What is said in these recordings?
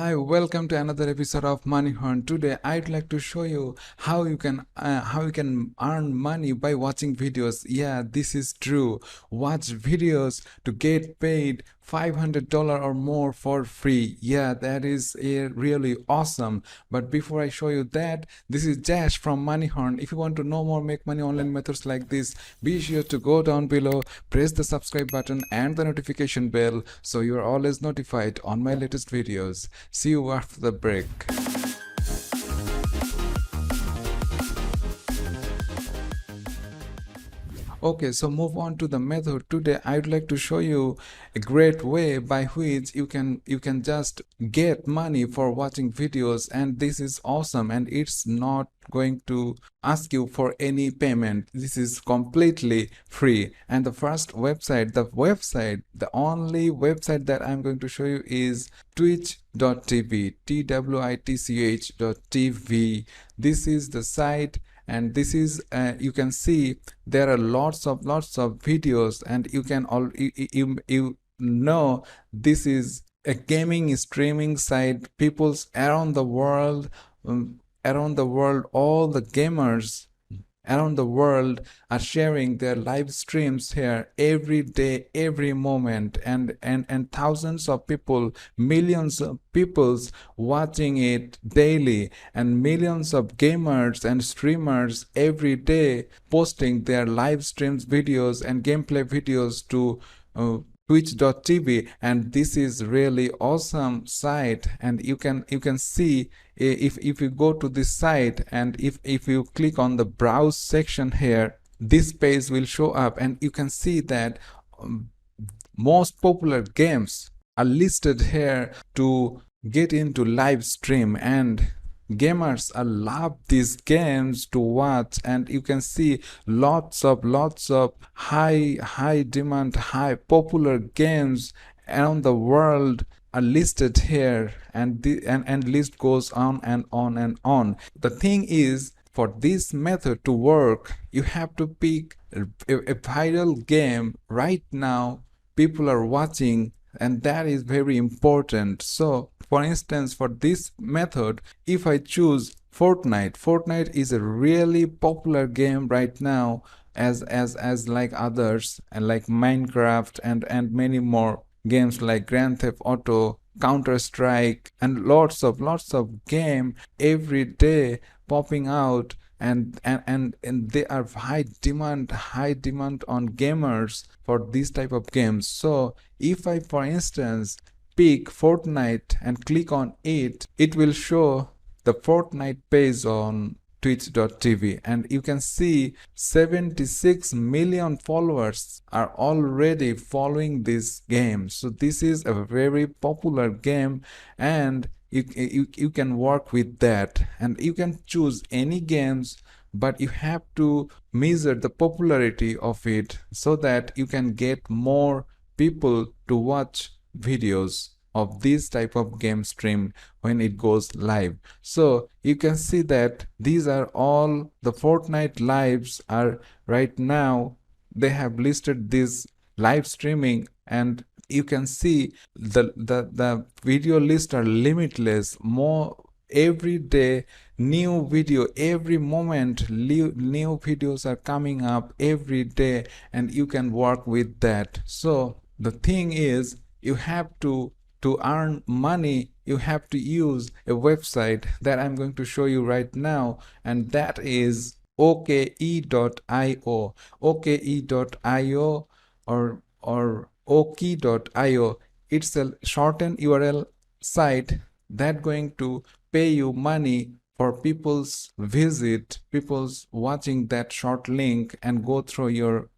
Hi, welcome to another episode of Money Hunt. Today, I'd like to show you how you can earn money by watching videos. Yeah, this is true. Watch videos to get paid $500 or more for free. Yeah, that is really awesome. But before I show you that, this is Jash from Money Hunt. If you want to know more make money online methods like this, be sure to go down below, press the subscribe button and the notification bell so you are always notified on my latest videos. See you after the break. Okay, so move on to the method. Today I would like to show you a great way by which you can just get money for watching videos, and this is awesome, and it's not going to ask you for any payment. This is completely free. And the only website that I'm going to show you is twitch.tv, twitch.tv. This is the site, and this is you can see there are lots of videos, and you can all you know this is a gaming streaming site. People's around the world, all the gamers around the world are sharing their live streams here every day, every moment, and thousands of people, millions of peoples watching it daily, and millions of gamers and streamers every day posting their live streams videos and gameplay videos to twitch.tv. And this is really awesome site, and you can see, if you go to this site, and if you click on the browse section here, this page will show up, and you can see that most popular games are listed here to get into live stream, and gamers love these games to watch. And you can see lots of high demand, high popular games around the world are listed here, and and list goes on and on and on. The thing is, for this method to work, you have to pick a viral game right now people are watching, and that is very important. So for instance, for this method, if I choose Fortnite is a really popular game right now, as like others, and like Minecraft and many more games like Grand Theft Auto, Counter Strike, and lots of game every day popping out, and they are high demand on gamers for these type of games. So if I, for instance, pick Fortnite and click on it, it will show the Fortnite page on twitch.tv, and you can see 76 million followers are already following this game. So this is a very popular game, and you can work with that, and you can choose any games, but you have to measure the popularity of it so that you can get more people to watch videos of this type of game stream when it goes live. So you can see that these are all the Fortnite lives are right now. They have listed this live streaming, and you can see the video lists are limitless. More every day, new video, every moment, new videos are coming up every day, and you can work with that. So the thing is, you have to earn money, you have to use a website that I'm going to show you right now, and that is Okey.io. Okey.io, or Okey.io. It's a shortened URL site that going to pay you money for people's visit, people's watching that short link and go to your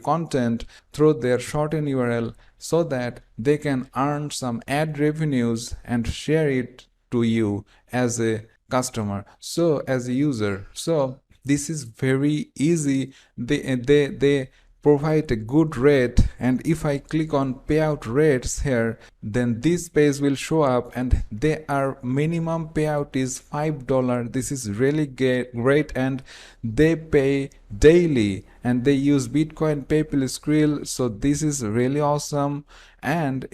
content through their shortened URL, so that they can earn some ad revenues and share it to you as a customer, so as a user. So this is very easy. They provide a good rate, and if I click on payout rates here, then this page will show up, and their minimum payout is $5. This is really great, and they pay daily, and they use Bitcoin, PayPal, Skrill. So this is really awesome, and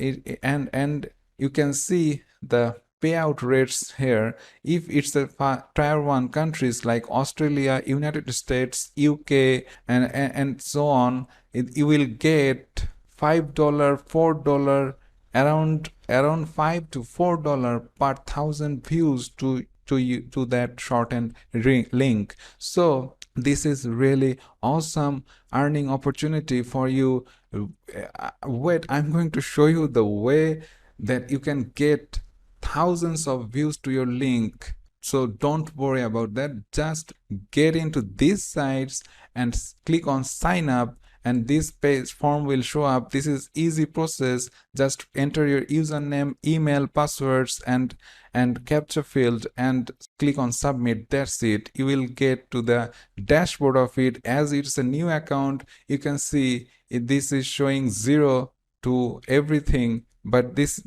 you can see the payout rates here. If it's a tier 1 countries like Australia, United States, UK, and so on, you will get $5, $4, around $5 to $4 per thousand views to that shortened link. So this is really awesome earning opportunity for you. Wait, I'm going to show you the way that you can get thousands of views to your link. So don't worry about that. Just get into these sites and click on sign up, and this page form will show up. This is easy process. Just enter your username, email, passwords, and captcha field, and click on submit. That's it. You will get to the dashboard of it. As it's a new account, you can see this is showing 0 to everything, but this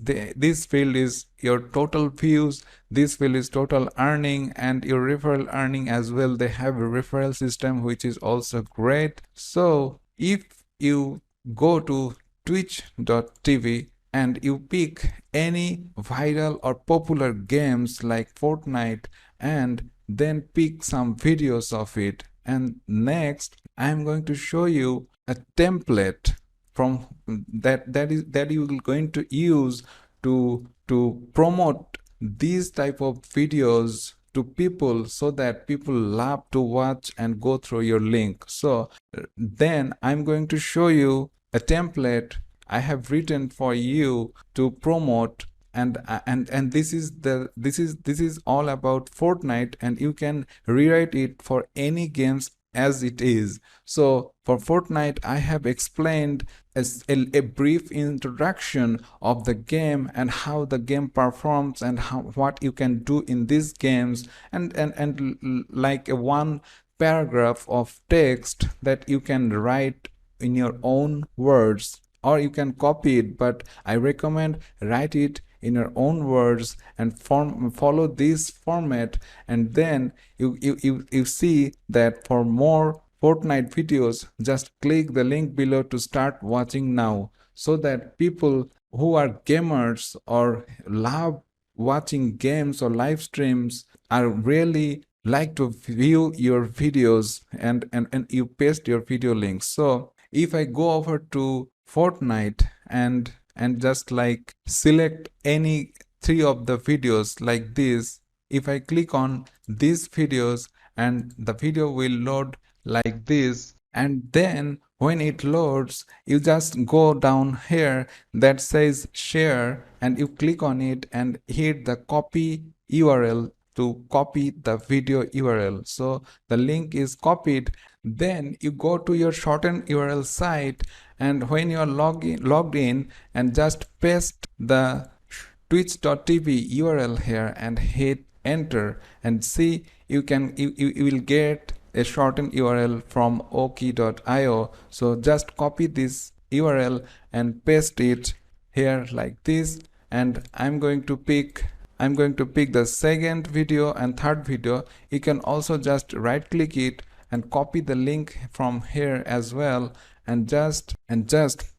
field is your total views, this field is total earning, and your referral earning as well. They have a referral system which is also great. So if you go to twitch.tv and you pick any viral or popular games like Fortnite, and then pick some videos of it, and next I'm going to show you a template from that you are going to use to promote these type of videos to people, so that people love to watch and go through your link. So then I'm going to show you a template I have written for you to promote, and this is all about Fortnite, and you can rewrite it for any games as it is. So for Fortnite, I have explained a brief introduction of the game and how the game performs and what you can do in these games, and like a one paragraph of text that you can write in your own words, or you can copy it, but I recommend write it in your own words and follow this format. And then you see that for more Fortnite videos, just click the link below to start watching now, so that people who are gamers or love watching games or live streams are really like to view your videos, and you paste your video links. So if I go over to Fortnite and just like select any 3 of the videos like this, if I click on these videos, and the video will load like this, and then when it loads, you just go down here that says share, and you click on it and hit the copy URL to copy the video URL. So the link is copied. Then you go to your shortened URL site, and when you are logged in, and just paste the twitch.tv URL here and hit enter, and see you will get a shortened URL from Okey.io. So just copy this URL and paste it here like this, and I'm going to pick the second video and third video. You can also just right click it and copy the link from here as well, and just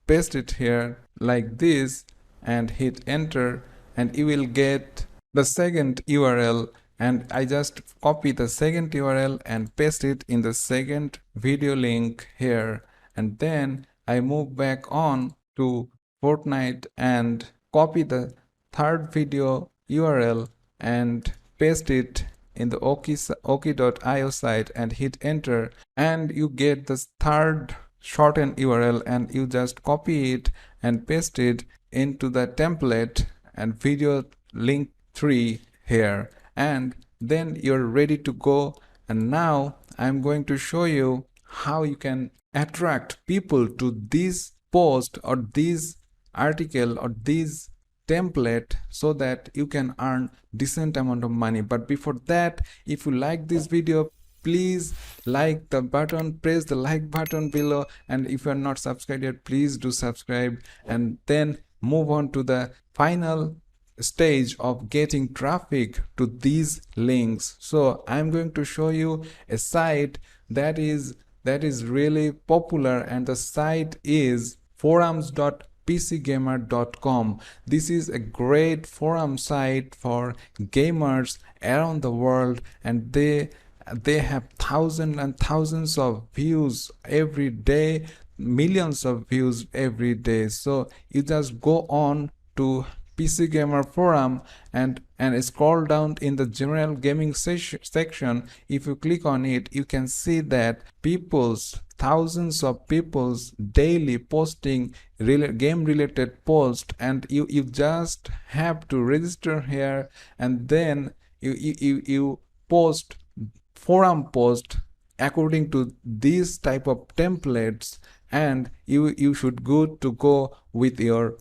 paste it here like this and hit enter, and you will get the second URL. And I just copy the second URL and paste it in the second video link here, and then I move back on to Fortnite and copy the third video URL and paste it in the Okey.io site and hit enter, and you get the third shortened URL, and you just copy it and paste it into the template and video link 3 here, and then you're ready to go. And now I'm going to show you how you can attract people to this post or this article or this template, so that you can earn decent amount of money. But before that, if you like this video, please like the button, press the like button below, and if you are not subscribed yet, please do subscribe, and then move on to the final stage of getting traffic to these links. So I'm going to show you a site that is really popular, and the site is forums.okey.io. pcgamer.com. This is a great forum site for gamers around the world, and they have thousands and thousands of views every day, millions of views every day. So you just go on to PC Gamer forum and scroll down in the general gaming section. If you click on it, you can see that thousands of people's daily posting game related posts, and you just have to register here, and then you post forum post according to these type of templates, and you should good to go with your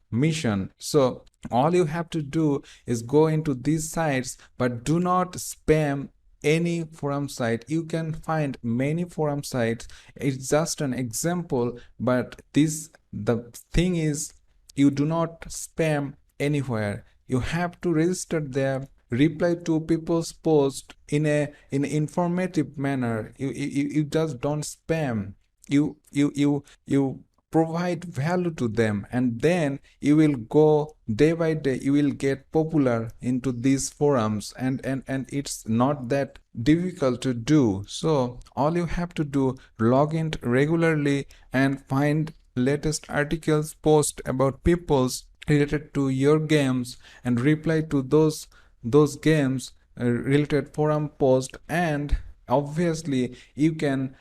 mission. So all you have to do is go into these sites, but do not spam any forum site. You can find many forum sites. It's just an example, but the thing is, you do not spam anywhere. You have to register there, reply to people's post in an informative manner. You just don't spam. You provide value to them, and then you will go day by day, you will get popular into these forums, and it's not that difficult to do. So all you have to do, log in regularly and find latest articles, post about people's related to your games, and reply to those games related forum post. And obviously you can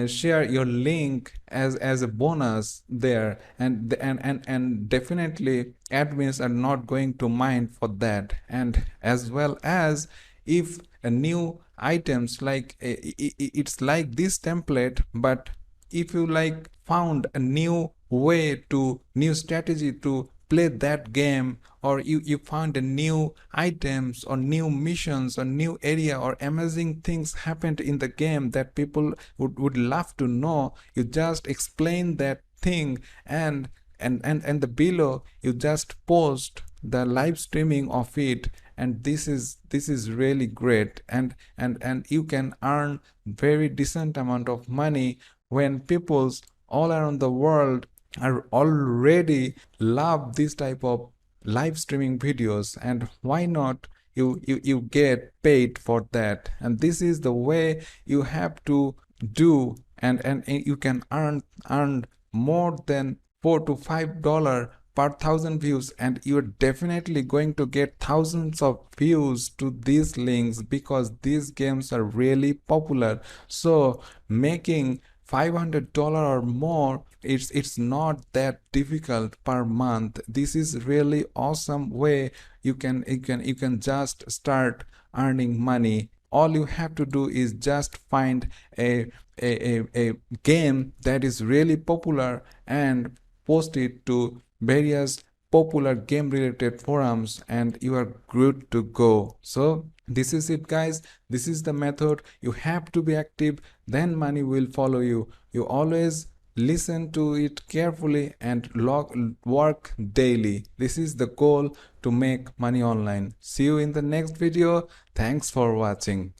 share your link as a bonus there, and definitely admins are not going to mind for that. And as well as, if a new items, like it's like this template, but if you like found a new strategy to play that game, or you found a new items or new missions or new area or amazing things happened in the game that people would love to know, you just explain that thing, and the below you just post the live streaming of it. And this is really great, and you can earn very decent amount of money when people's all around the world are already love this type of live streaming videos. And why not you get paid for that? And this is the way you have to do, and you can earn more than $4 to $5 per thousand views, and you're definitely going to get thousands of views to these links, because these games are really popular. So making $500 or more, it's not that difficult per month. This is really awesome way you can just start earning money. All you have to do is just find a game that is really popular and post it to various popular game related forums, and you are good to go. So this is it, guys. This is the method. You have to be active, then money will follow you. You always listen to it carefully and work daily. This is the goal, to make money online. See you in the next video. Thanks for watching.